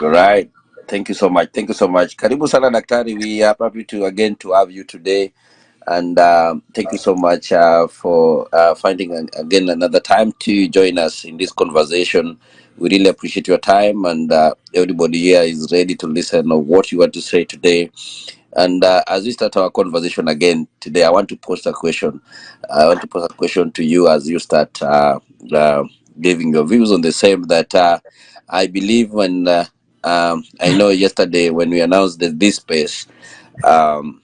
All right. Thank you so much. Thank you so much. Karibu sana Daktari. We are happy to have you today, and thank you so much for finding again another time to join us in this conversation. We really appreciate your time, and everybody here is ready to listen of what you want to say today. And as we start our conversation again today, I want to pose a question. I want to pose a question to you as you start giving your views on the same. That I believe when I know yesterday when we announced this space, um,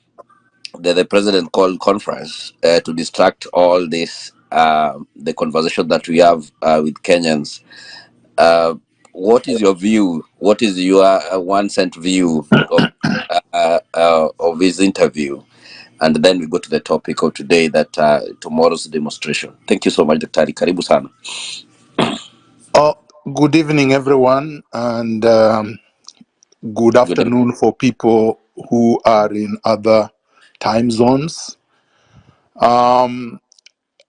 the president called conference to distract all this the conversation that we have with Kenyans. Uh, what is your view? What is your 1 cent view of his interview? And then we go to the topic of today, that tomorrow's demonstration. Thank you so much, Dr. Karibu sana. Oh, good evening, everyone, and good Good evening. afternoon for people who are in other time zones.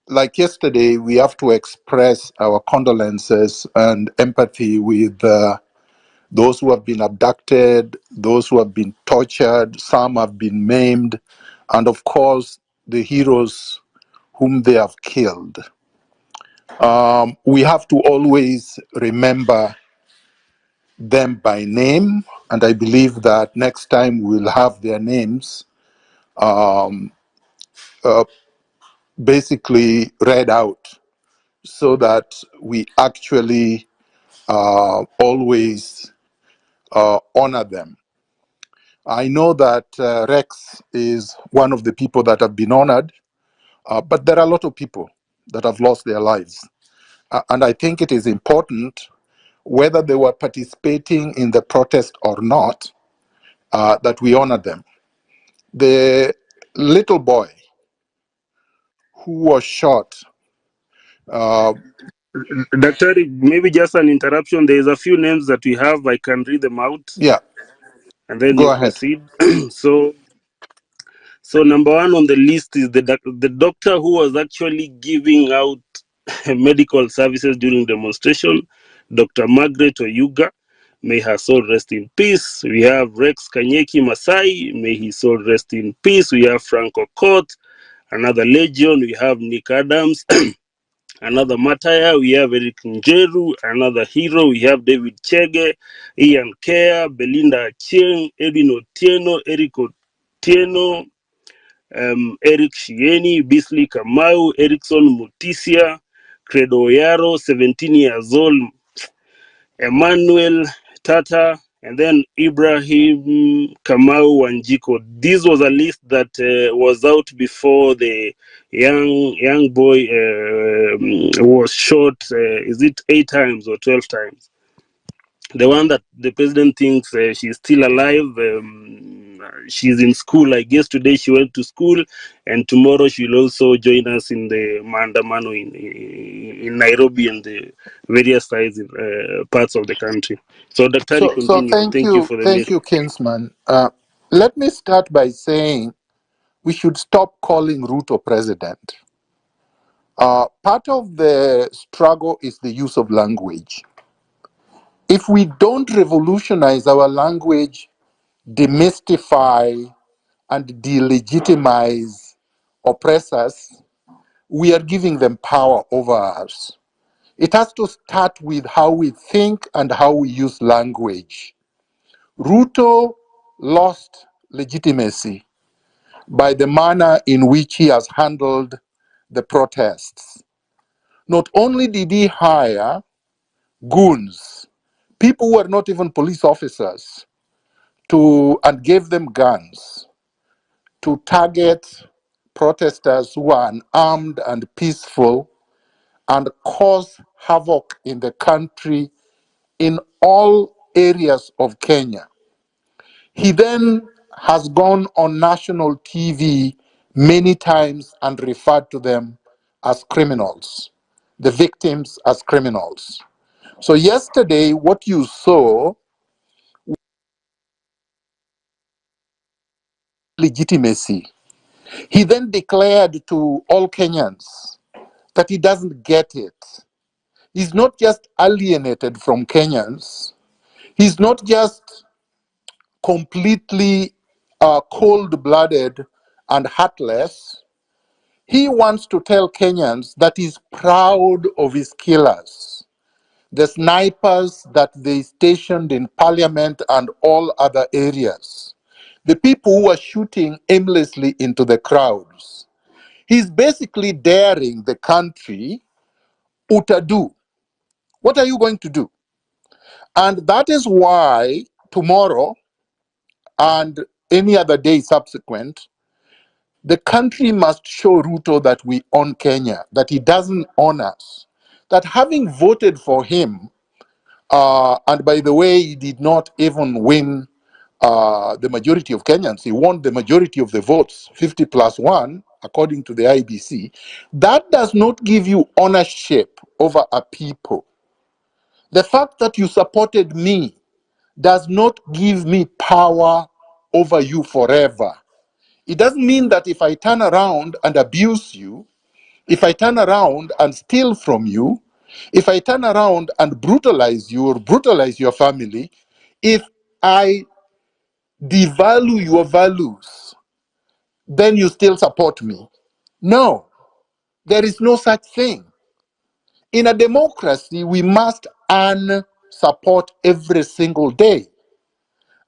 Like yesterday, we have to express our condolences and empathy with those who have been abducted, those who have been tortured, some have been maimed, and of course, the heroes whom they have killed. We have to always remember them by name, and I believe that next time we'll have their names um, uh, basically read out so that we actually always honor them. I know that Rex is one of the people that have been honored, but there are a lot of people that have lost their lives. And I think it is important, whether they were participating in the protest or not, that we honor them. The little boy who was shot. Daktari, maybe just an interruption. There's a few names that we have. I can read them out, Yeah, and then go you ahead. proceed. so, so number one on the list is the doctor who was actually giving out medical services during demonstration, Dr. Margaret Oyuga. May her soul rest in peace. We have Rex Kanyeki Masai. May his soul rest in peace. We have Franco Court, another legion. We have Nick Adams. Another Mataya, we have Eric Njeru. Another hero, we have David Chege, Ian Kea, Belinda Cheng, Edwin Otieno, Eric Otieno, Eric Shieni, Bisley Kamau, Erickson Mutisia, Credo Oyaro, 17 years old, Emmanuel Tata, and then Ibrahim Kamau Wanjiko. This was a list that was out before the young boy was shot. Is it 8 times or 12 times? The one that the president thinks she's still alive. She's in school. I guess today she went to school, and tomorrow she'll also join us in the Maandamano in Nairobi and the various sides parts of the country. So, Daktari, So continue. Thank you for the thank mail. you, Kinsman. Let me start by saying we should stop calling Ruto president. Part of the struggle is the use of language. If we don't revolutionize our language, demystify and delegitimize oppressors, we are giving them power over us. It has to start with how we think and how we use language. Ruto lost legitimacy by the manner in which he has handled the protests. Not only did he hire goons, people who were not even police officers, and gave them guns to target protesters who are unarmed and peaceful and cause havoc in the country in all areas of Kenya. He then has gone on national TV many times and referred to them as criminals, the victims as criminals. So yesterday, what you saw legitimacy. He then declared to all Kenyans that he doesn't get it. He's not just alienated from Kenyans, he's not just completely cold-blooded and heartless. He wants to tell Kenyans that he's proud of his killers, the snipers that they stationed in parliament and all other areas, the people who are shooting aimlessly into the crowds. He's basically daring the country, utadu. What are you going to do? And that is why tomorrow and any other day subsequent, the country must show Ruto that we own Kenya, that he doesn't own us, that having voted for him, and by the way, he did not even win the majority of Kenyans. He won the majority of the votes, 50 plus 1, according to the IBC. That does not give you ownership over a people. The fact that you supported me does not give me power over you forever. It doesn't mean that if I turn around and abuse you, if I turn around and steal from you, if I turn around and brutalize you or brutalize your family, if I devalue your values, then you still support me. No, there is no such thing. In a democracy, we must earn support every single day.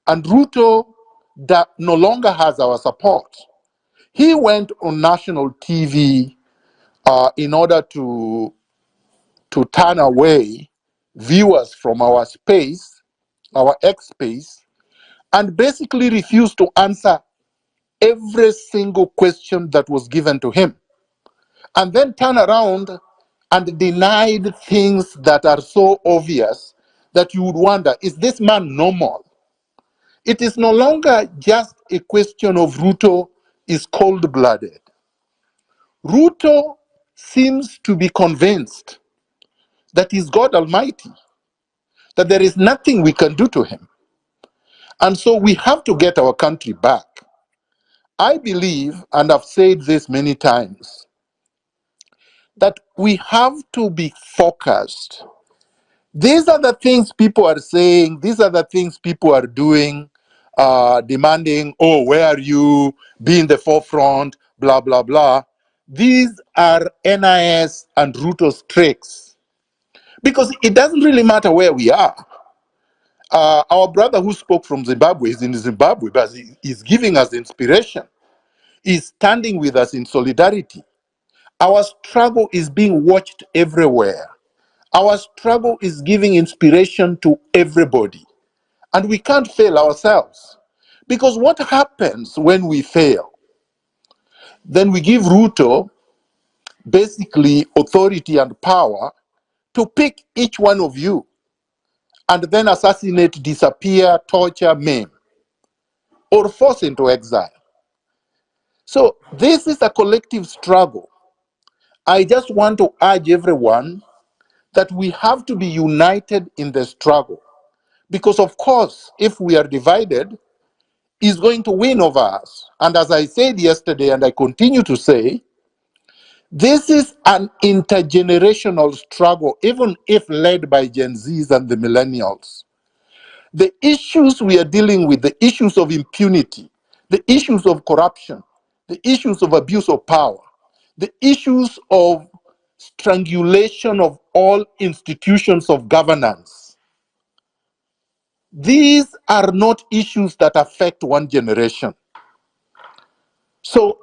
And Ruto no longer has our support. He went on national TV in order to turn away viewers from our space, our X space, and basically refused to answer every single question that was given to him. And then turn around and denied things that are so obvious that you would wonder, is this man normal? It is no longer just a question of Ruto is cold-blooded. Ruto seems to be convinced that he's God Almighty, that there is nothing we can do to him. And so we have to get our country back. I believe, and I've said this many times, that we have to be focused. These are the things people are saying, these are the things people are doing, demanding, oh, where are you? Be in the forefront, blah, blah, blah. These are NIS and Ruto's tricks. Because it doesn't really matter where we are. Our brother who spoke from Zimbabwe is in Zimbabwe, but he's giving us inspiration. He's standing with us in solidarity. Our struggle is being watched everywhere. Our struggle is giving inspiration to everybody. And we can't fail ourselves. Because what happens when we fail? Then we give Ruto basically authority and power to pick each one of you and then assassinate, disappear, torture, maim, or force into exile. So this is a collective struggle. I just want to urge everyone that we have to be united in the struggle. Because of course, if we are divided, he's going to win over us. And as I said yesterday, and I continue to say, this is an intergenerational struggle, even if led by Gen Zs and the millennials. The issues we are dealing with, the issues of impunity, the issues of corruption, the issues of abuse of power, the issues of strangulation of all institutions of governance, these are not issues that affect one generation. So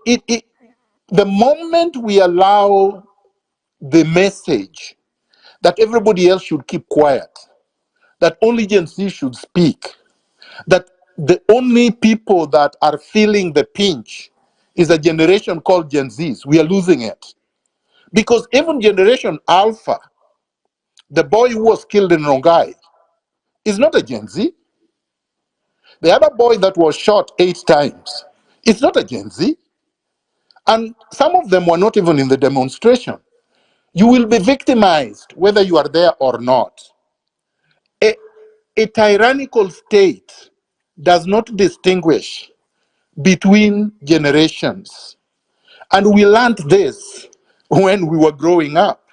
the moment we allow the message that everybody else should keep quiet, that only Gen Z should speak, that the only people that are feeling the pinch is a generation called Gen Zs, we are losing it. Because even Generation Alpha, the boy who was killed in Rongai, is not a Gen Z. The other boy that was shot 8 times is not a Gen Z. And some of them were not even in the demonstration. You will be victimized whether you are there or not. A tyrannical state does not distinguish between generations. And we learned this when we were growing up.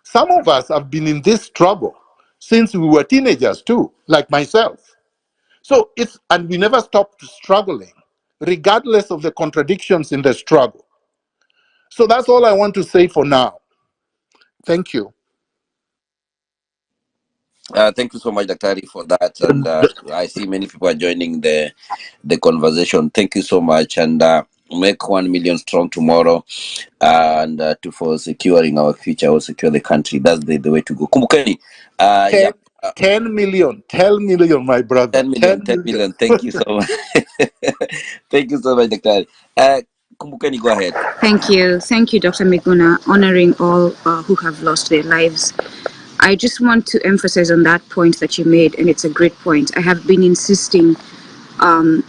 Some of us have been in this struggle since we were teenagers too, like myself. So and we never stopped struggling, regardless of the contradictions in the struggle. So that's all I want to say for now. Thank you. Thank you so much, Daktari, for that. And I see many people are joining the conversation. Thank you so much. And make 1 million strong tomorrow, and for securing our future or secure the country. That's the way to go. Kumbukeni. 10, Yep. 10 million, 10 million, my brother. 10 million, 10 10 million. million. Thank you so much. Thank you so much, Daktari. Kumbukeni, go ahead. Thank you. Thank you, Dr. Miguna, honoring all who have lost their lives. I just want to emphasize on that point that you made, and it's a great point. I have been insisting,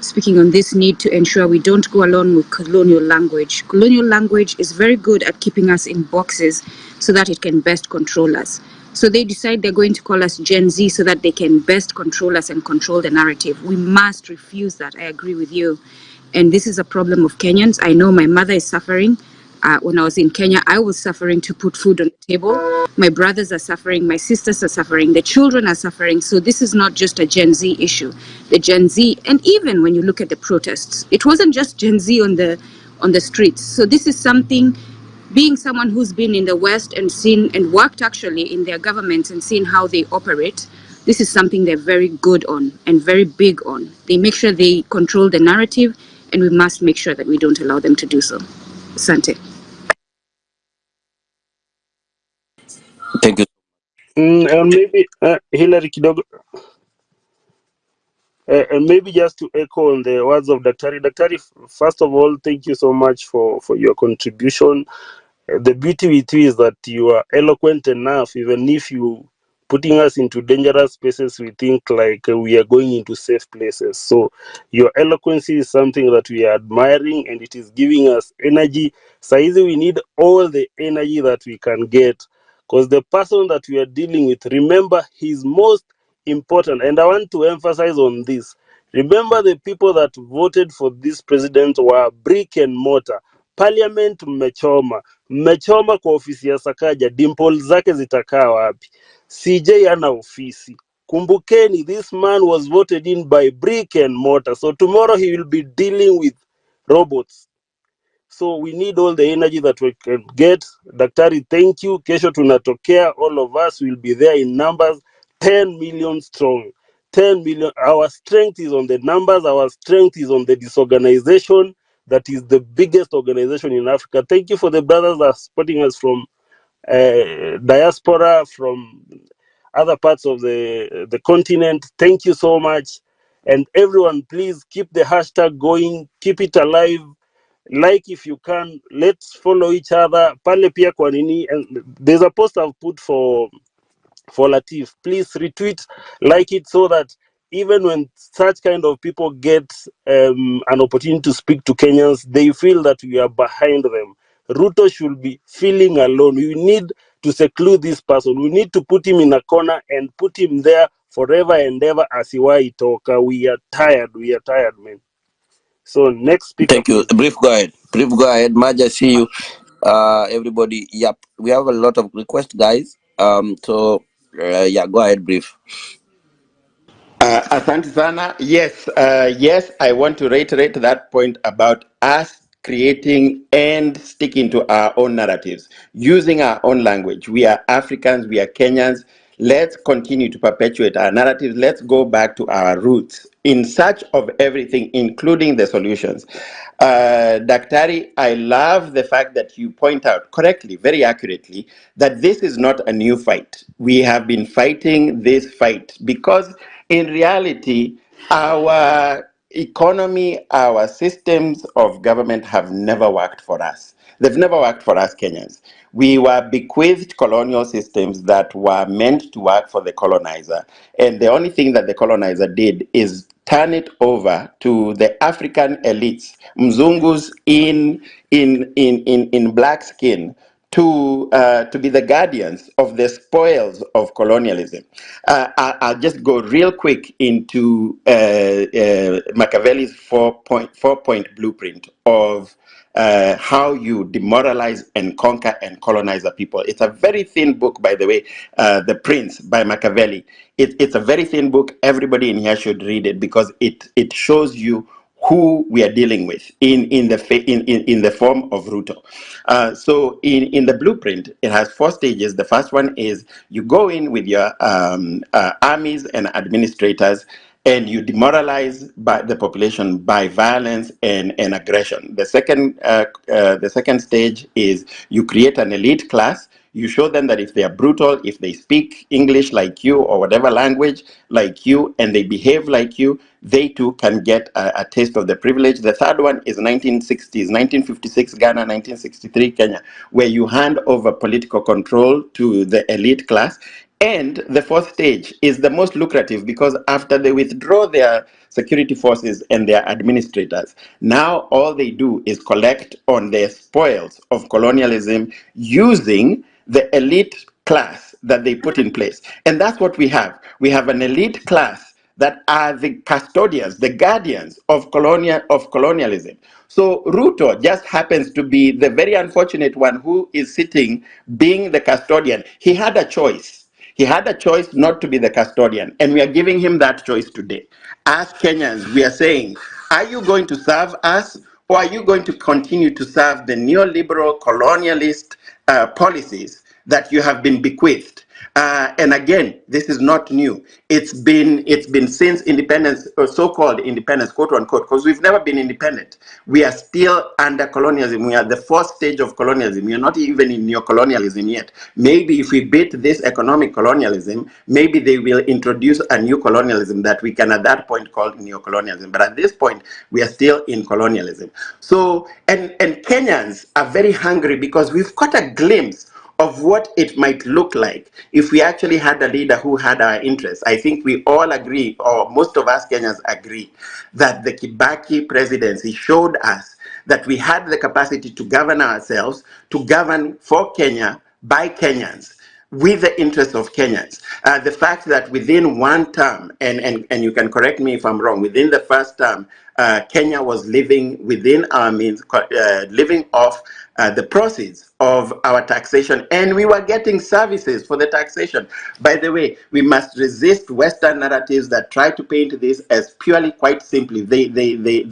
speaking on this need to ensure we don't go along with colonial language. Colonial language is very good at keeping us in boxes so that it can best control us. So they decide they're going to call us Gen Z so that they can best control us and control the narrative. We must refuse that. I agree with you. And this is a problem of Kenyans. I know my mother is suffering. When I was in Kenya, I was suffering to put food on the table. My brothers are suffering. My sisters are suffering. The children are suffering. So this is not just a Gen Z issue. The Gen Z, and even when you look at the protests, it wasn't just Gen Z on the streets. So this is something, being someone who's been in the West and seen and worked actually in their governments and seen how they operate, this is something they're very good on and very big on. They make sure they control the narrative, and we must make sure that we don't allow them to do so. Asante. Thank you. And maybe Hillary Kidogo, and maybe just to echo on the words of Daktari. Daktari, first of all, thank you so much for your contribution. The beauty with you is that you are eloquent enough, even if you putting us into dangerous spaces, we think like we are going into safe places. So your eloquence is something that we are admiring, and it is giving us energy. Saizi, we need all the energy that we can get, because the person that we are dealing with, remember, he's most important. And I want to emphasize on this. Remember, the people that voted for this president were brick and mortar. Parliament mmechoma kwa ofisi ya Sakaja, dimple zake zitakaa wapi? CJ ana ofisi. Kumbukeni, this man was voted in by brick and mortar. So tomorrow he will be dealing with robots. So we need all the energy that we can get. Daktari, thank you. Kesho tunatokea. All of us will be there in numbers, 10 million strong. 10 million. Our strength is on the numbers. Our strength is on the disorganization. That is the biggest organization in Africa. Thank you for the brothers that are supporting us from diaspora, from other parts of the continent. Thank you so much. And everyone, please keep the hashtag going. Keep it alive. Like, if you can, let's follow each other pale pia kwa nini. And there's a post I've put for Latif. Please retweet, like it, so that even when such kind of people get an opportunity to speak to Kenyans, they feel that we are behind them. Ruto should be feeling alone. We need to seclude this person. We need to put him in a corner and put him there forever and ever as Iwai Toka. We are tired. We are tired, man. So next speaker, Thank you. please. Brief, go ahead. Brief, go ahead. Maj, I see you. Everybody. Yep. We have a lot of requests, guys. So yeah, go ahead, brief. Asante sana. Yes, yes, I want to reiterate that point about us creating and sticking to our own narratives, using our own language. We are Africans, we are Kenyans. Let's continue to perpetuate our narratives. Let's go back to our roots in search of everything, including the solutions. Daktari, I love the fact that you point out correctly, very accurately, that this is not a new fight. We have been fighting this fight because in reality, our economy, our systems of government have never worked for us. They've never worked for us Kenyans. We were bequeathed colonial systems that were meant to work for the colonizer. And the only thing that the colonizer did is turn it over to the African elites, Mzungus in black skin, to be the guardians of the spoils of colonialism. I'll just go real quick into Machiavelli's four-point blueprint of how you demoralize and conquer and colonize a people. It's a very thin book, by the way, The Prince by Machiavelli. It's a very thin book. Everybody in here should read it because it shows you who we are dealing with in the form of Ruto. So in the blueprint, it has 4 stages. The first one is you go in with your armies and administrators, and you demoralize the population by violence and aggression. The second stage is you create an elite class. You show them that if they are brutal, if they speak English like you or whatever language like you, and they behave like you, they too can get a taste of the privilege. The third one is 1960s, 1956 Ghana, 1963 Kenya, where you hand over political control to the elite class. And the fourth stage is the most lucrative because after they withdraw their security forces and their administrators, now all they do is collect on the spoils of colonialism using the elite class that they put in place. And that's what we have. We have an elite class that are the custodians, the guardians of colonialism. So Ruto just happens to be the very unfortunate one who is sitting being the custodian. He had a choice. He had a choice not to be the custodian, and we are giving him that choice today. As Kenyans, we are saying, are you going to serve us, or are you going to continue to serve the neoliberal colonialist policies that you have been bequeathed? And again, this is not new. It's been since independence, or so-called independence, quote unquote, because we've never been independent. We are still under colonialism. We are the fourth stage of colonialism. We are not even in neo-colonialism yet. Maybe if we beat this economic colonialism, maybe they will introduce a new colonialism that we can at that point call neo-colonialism. But at this point, we are still in colonialism. So, and Kenyans are very hungry because we've got a glimpse of what it might look like if we actually had a leader who had our interests. I think we all agree, or most of us Kenyans agree, that the Kibaki presidency showed us that we had the capacity to govern ourselves, to govern for Kenya, by Kenyans, with the interests of Kenyans. The fact that within one term, and you can correct me if I'm wrong, within the first term, Kenya was living within our means, living off the proceeds of our taxation, and we were getting services for the taxation. By the way, we must resist Western narratives that try to paint this as purely, quite simply, they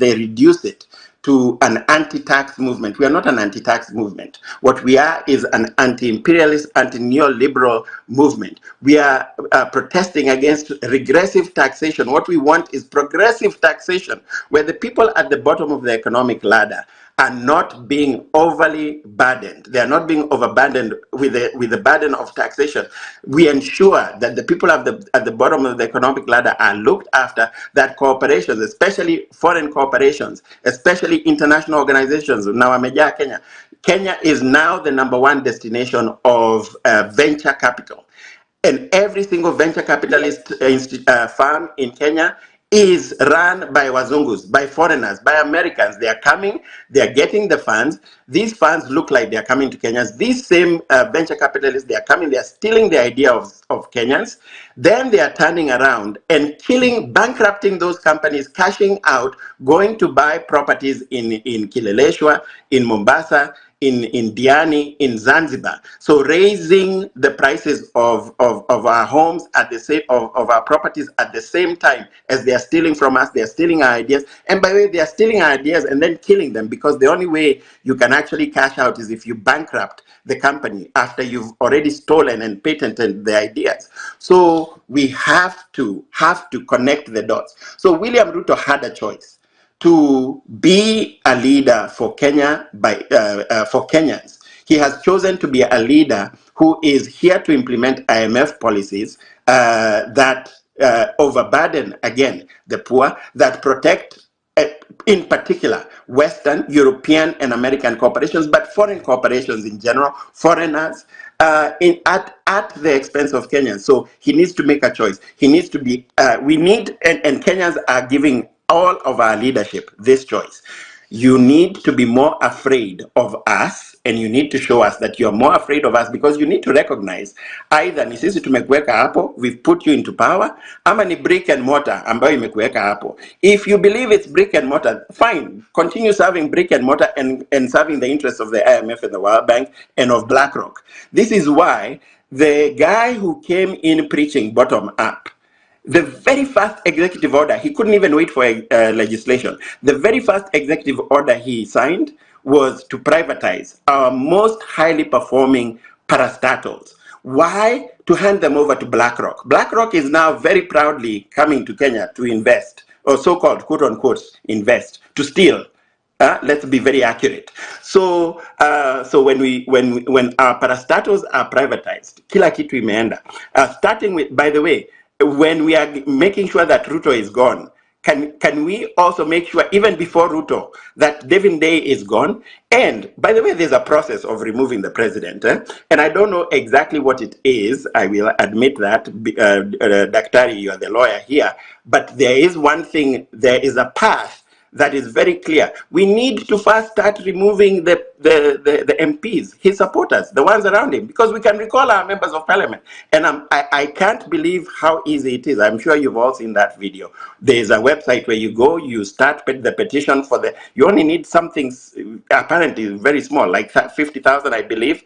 reduce it to an anti-tax movement. We are not an anti-tax movement. What we are is an anti-imperialist, anti-neoliberal movement. We are protesting against regressive taxation. What we want is progressive taxation, where the people at the bottom of the economic ladder are not being overly burdened. They are not being overburdened with the burden of taxation. We ensure that the people at the bottom of the economic ladder are looked after, that corporations, especially foreign corporations, especially international organizations, now Ameja Kenya. Kenya is now the #1 destination of venture capital. And every single venture capitalist firm in Kenya is run by Wazungus, by foreigners, by Americans. They are coming, they are getting the funds. These funds look like they are coming to Kenyans. These same venture capitalists, they are coming, they are stealing the idea of Kenyans. Then they are turning around and killing, bankrupting those companies, cashing out, going to buy properties in Kileleshwa, in Mombasa, in Diani, in Zanzibar. So raising the prices of our homes at the same of our properties at the same time as they are stealing from us, they are stealing our ideas. And by the way, they are stealing our ideas and then killing them, because the only way you can actually cash out is if you bankrupt the company after you've already stolen and patented the ideas. So we have to connect the dots. So William Ruto had a choice to be a leader for Kenya for Kenyans. He has chosen to be a leader who is here to implement IMF policies that overburden, again, the poor, that protect, in particular, Western, European, and American corporations, but foreign corporations in general, foreigners, at the expense of Kenyans. So he needs to make a choice. He needs to be, and Kenyans are giving all of our leadership this choice. You need to be more afraid of us, and you need to show us that you're more afraid of us, because you need to recognize either ni sisi tumekuweka hapo, we've put you into power, ama ni brick and mortar ambayo imekuweka hapo. If you believe it's brick and mortar, fine, continue serving brick and mortar and serving the interests of the IMF and the World Bank and of BlackRock. This is why the guy who came in preaching bottom up, the very first executive order, he couldn't even wait for legislation. The very first executive order he signed was to privatize our most highly performing parastatals. Why? To hand them over to BlackRock. BlackRock is now very proudly coming to Kenya to invest, or so-called quote unquote invest, to steal. Let's be very accurate. So, when our parastatals are privatized, kila kitu imeenda. Starting with, by the way, when we are making sure that Ruto is gone, can we also make sure, even before Ruto, that Devin Day is gone? And by the way, there's a process of removing the president, and I don't know exactly what it is. I will admit that, Daktari, you are the lawyer here, but there is one thing. There is a path that is very clear. We need to first start removing the MPs, his supporters, the ones around him, because we can recall our members of parliament. And I can't believe how easy it is. I'm sure you've all seen that video. There's a website where you go, you start the petition for you only need something apparently very small, like 50,000, I believe,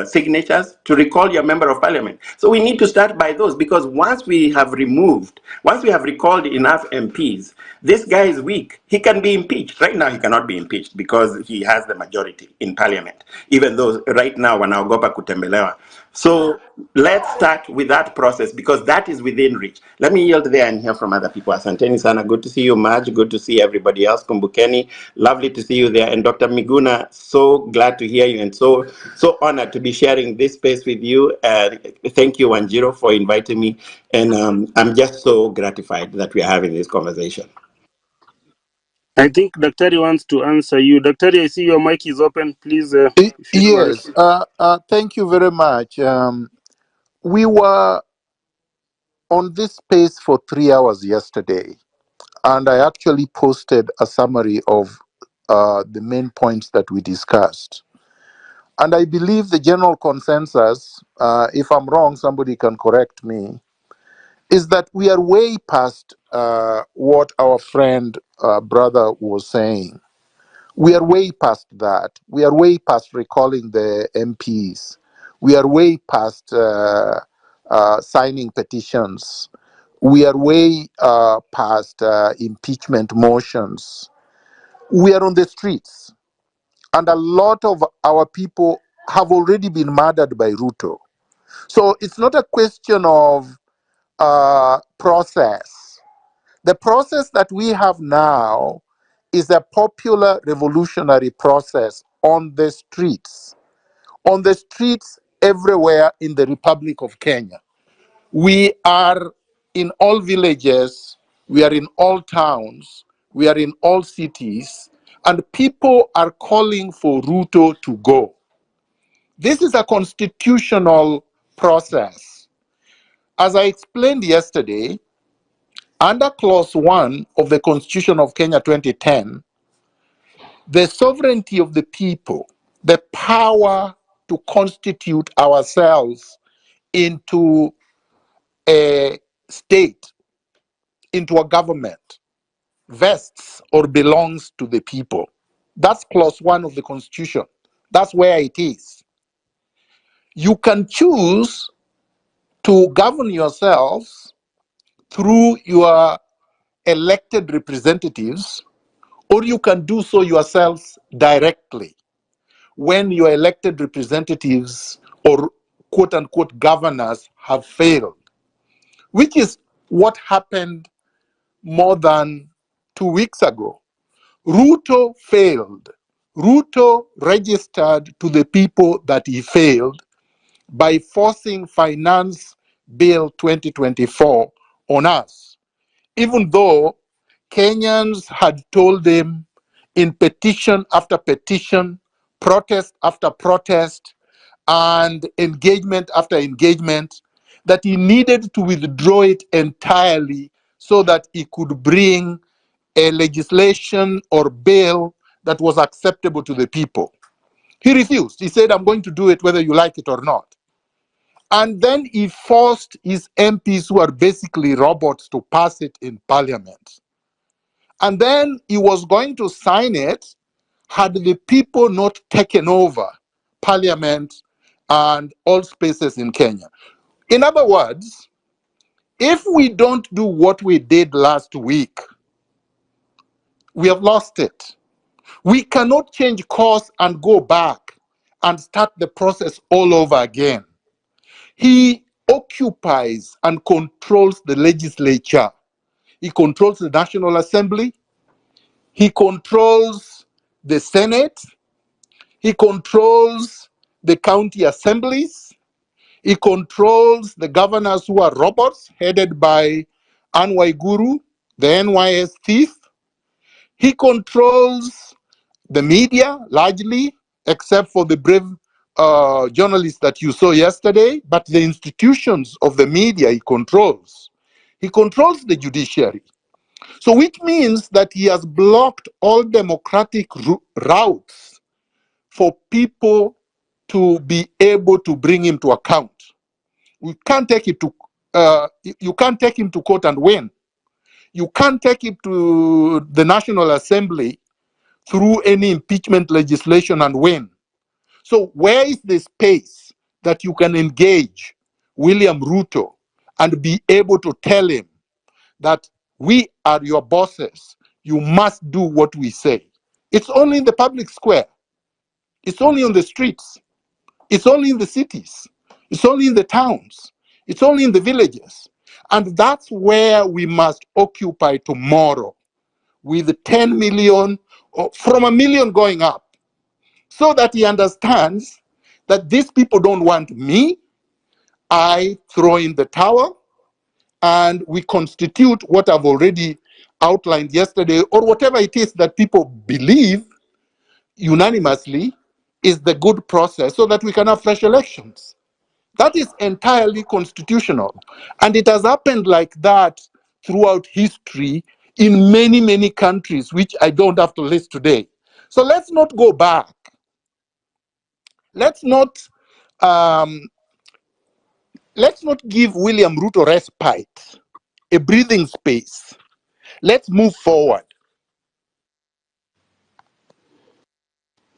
signatures to recall your member of parliament. So we need to start by those, because once we have recalled enough MPs, this guy is weak. He can be impeached. Right now, he cannot be impeached because he has the majority in parliament, even though right now wanaogopa kutembelewa. So let's start with that process, because that is within reach. Let me yield there and hear from other people. Asanteni sana. Good to see you, Maj. Good to see everybody else. Kumbukeni. Lovely to see you there. And Dr. Miguna, so glad to hear you, and so honored to be sharing this space with you. Thank you, Wanjiro, for inviting me. And I'm just so gratified that we are having this conversation. I think Daktari wants to answer you. Daktari, I see your mic is open. Please, if you go ahead. Yes, thank you very much. We were on this space for 3 hours yesterday, and I actually posted a summary of the main points that we discussed. And I believe the general consensus, if I'm wrong, somebody can correct me, is that we are way past what our friend, brother was saying. We are way past that. We are way past recalling the MPs. We are way past signing petitions. We are way past impeachment motions. We are on the streets. And a lot of our people have already been murdered by Ruto. So it's not a question of process. The process that we have now is a popular revolutionary process on the streets. On the streets everywhere in the Republic of Kenya. We are in all villages, we are in all towns, we are in all cities, and people are calling for Ruto to go. This is a constitutional process. As I explained yesterday, under Clause 1 of the Constitution of Kenya 2010, the sovereignty of the people, the power to constitute ourselves into a state, into a government, vests or belongs to the people. That's Clause 1 of the Constitution. That's where it is. You can choose to govern yourselves through your elected representatives, or you can do so yourselves directly when your elected representatives or quote unquote governors have failed, which is what happened more than 2 weeks ago. Ruto failed. Ruto registered to the people that he failed by forcing Finance Bill 2024 on us, even though Kenyans had told him in petition after petition, protest after protest, and engagement after engagement, that he needed to withdraw it entirely so that he could bring a legislation or bill that was acceptable to the people. He refused. He said, I'm going to do it whether you like it or not. And then he forced his MPs, who are basically robots, to pass it in parliament. And then he was going to sign it had the people not taken over parliament and all spaces in Kenya. In other words, if we don't do what we did last week, we have lost it. We cannot change course and go back and start the process all over again. He occupies and controls the legislature. He controls the National Assembly. He controls the Senate. He controls the county assemblies. He controls the governors, who are robots, headed by Anne Waiguru, the NYS thief. He controls the media largely, except for the brave journalists that you saw yesterday, but the institutions of the media he controls. He controls the judiciary. So which means that he has blocked all democratic routes for people to be able to bring him to account. We can't take it to, you can't take him to court and win. You can't take him to the National Assembly through any impeachment legislation and win. So where is the space that you can engage William Ruto and be able to tell him that we are your bosses, you must do what we say? It's only in the public square. It's only on the streets. It's only in the cities. It's only in the towns. It's only in the villages. And that's where we must occupy tomorrow, with 10 million, or from a million going up, so that he understands that these people don't want me. I throw in the towel and we constitute what I've already outlined yesterday, or whatever it is that people believe unanimously is the good process, so that we can have fresh elections. That is entirely constitutional. And it has happened like that throughout history in many, many countries, which I don't have to list today. So let's not go back. Let's not give William Ruto respite, a breathing space. Let's move forward.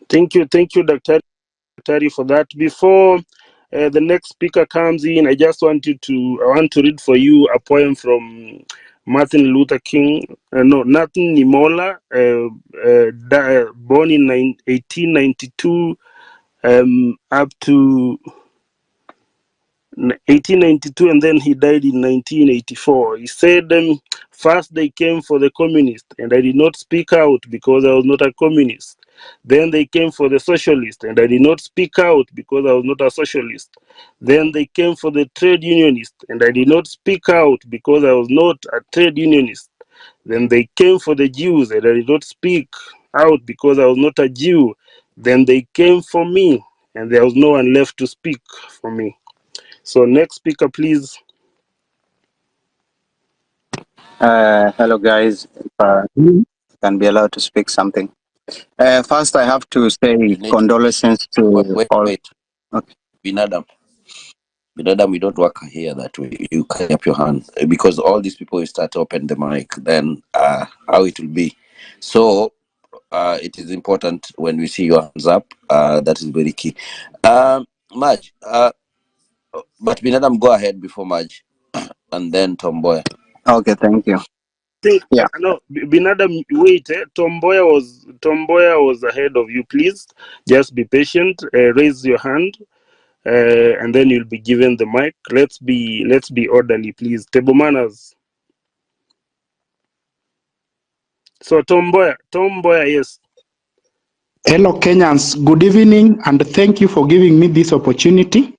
Thank you, Dr. for that. Before the next speaker comes in, I want to read for you a poem from Martin Luther King, Nathan Nimola, born in 1892 up to 1892, and then he died in 1984. He said, first they came for the communist, and I did not speak out because I was not a communist. Then they came for the socialist, and I did not speak out because I was not a socialist. Then they came for the trade unionist, and I did not speak out because I was not a trade unionist. Then they came for the Jews, and I did not speak out because I was not a Jew. Then they came for me, and there was no one left to speak for me. So next speaker, please. Hello, guys. Can be allowed to speak something. First, I have to say condolences to all. Wait. Okay. Binadam, we don't work here that way. You carry up your hand, because all these people will start to open the mic. Then how it will be. So it is important when we see your hands up. That is very key. Maj, but Binadam, go ahead before Maj, and then Tomboy. Okay, thank you. Yeah. No, Binadam, wait. Tomboya was ahead of you. Please, just be patient. Raise your hand, and then you'll be given the mic. Let's be orderly, please. Table manners. So Tomboya, yes. Hello, Kenyans. Good evening, and thank you for giving me this opportunity.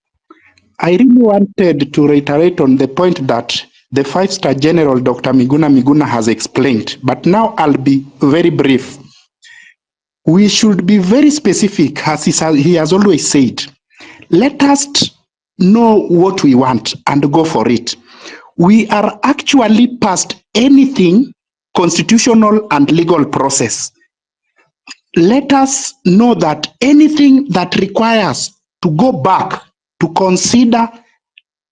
I really wanted to reiterate on the point that the five-star general, Dr. Miguna has explained, but now I'll be very brief. We should be very specific, as he has always said. Let us know what we want and go for it. We are actually past anything constitutional and legal process. Let us know that anything that requires to go back to consider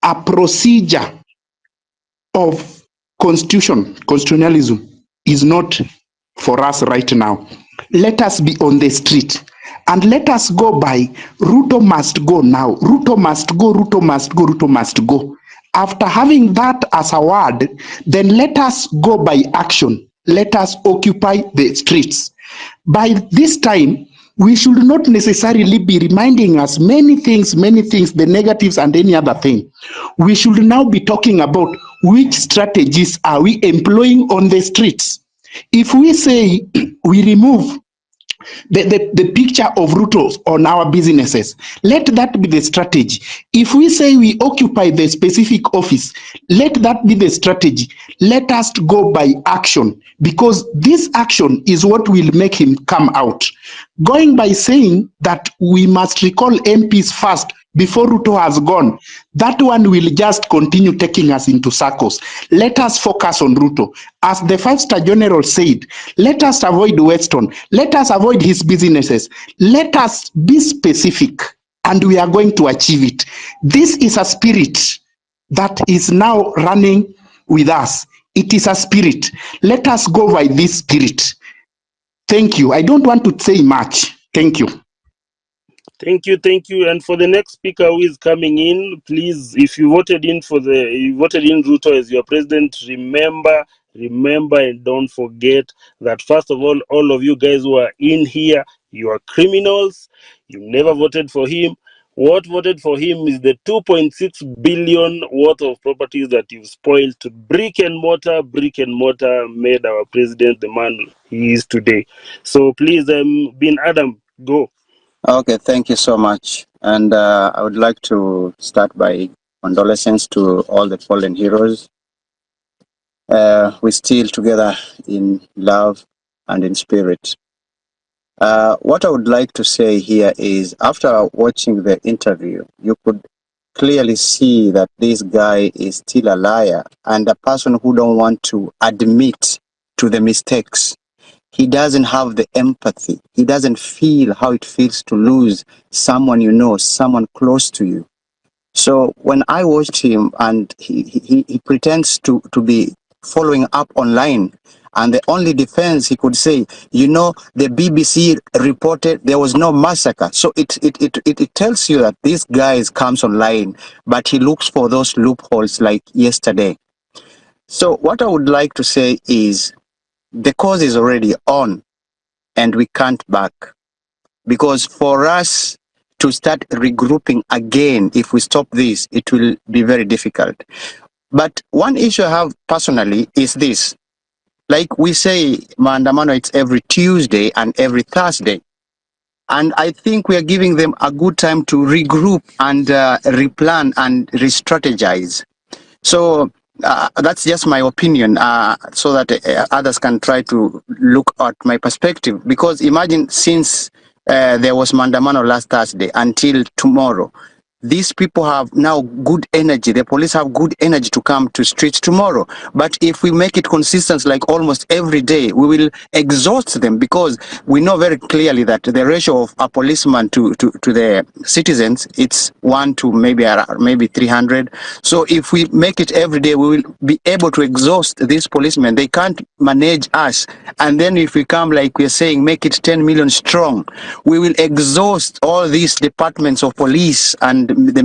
a procedure of constitutionalism is not for us right now. Let us be on the street and let us go by Ruto must go now. Ruto must go, Ruto must go, Ruto must go. After having that as a word, then let us go by action. Let us occupy the streets. By this time, we should not necessarily be reminding us many things, the negatives and any other thing. We should now be talking about which strategies are we employing on the streets. If we say we remove the picture of Ruto on our businesses, let that be the strategy. If we say we occupy the specific office, let that be the strategy. Let us go by action, because this action is what will make him come out. Going by saying that we must recall MPs first before Ruto has gone, that one will just continue taking us into circles. Let us focus on Ruto. As the 5-star general said, let us avoid Weston. Let us avoid his businesses. Let us be specific, and we are going to achieve it. This is a spirit that is now running with us. It is a spirit. Let us go by this spirit. Thank you. I don't want to say much. Thank you. Thank you, thank you. And for the next speaker who is coming in, please, if you voted in Ruto as your president, remember and don't forget that first of all of you guys who are in here, you are criminals. You never voted for him. What voted for him is the 2.6 billion worth of properties that you've spoiled to brick and mortar made our president the man he is today. So please, Bin Adam, go. Okay, thank you so much. And I would like to start by condolences to all the fallen heroes. We're still together in love and in spirit. What I would like to say here is, after watching the interview, you could clearly see that this guy is still a liar and a person who don't want to admit to the mistakes. He doesn't have the empathy. He doesn't feel how it feels to lose someone you know, someone close to you. So when I watched him and he pretends to be following up online, and the only defense he could say, you know, the BBC reported there was no massacre. So it tells you that this guy comes online, but he looks for those loopholes like yesterday. So what I would like to say is, the cause is already on and we can't back, because for us to start regrouping again, if we stop this, it will be very difficult. But one issue I have personally is this: like we say, maandamano, it's every Tuesday and every Thursday, and I think we are giving them a good time to regroup and replan and re-strategize. So that's just my opinion, so that others can try to look at my perspective. Because imagine, since there was Mandamano last Thursday until tomorrow, these people have now good energy. The police have good energy to come to streets tomorrow. But if we make it consistent, like almost every day, we will exhaust them, because we know very clearly that the ratio of a policeman to the citizens, it's 1 to maybe 300. So if we make it every day, we will be able to exhaust these policemen. They can't manage us. And then if we come, like we're saying, make it 10 million strong, we will exhaust all these departments of police and the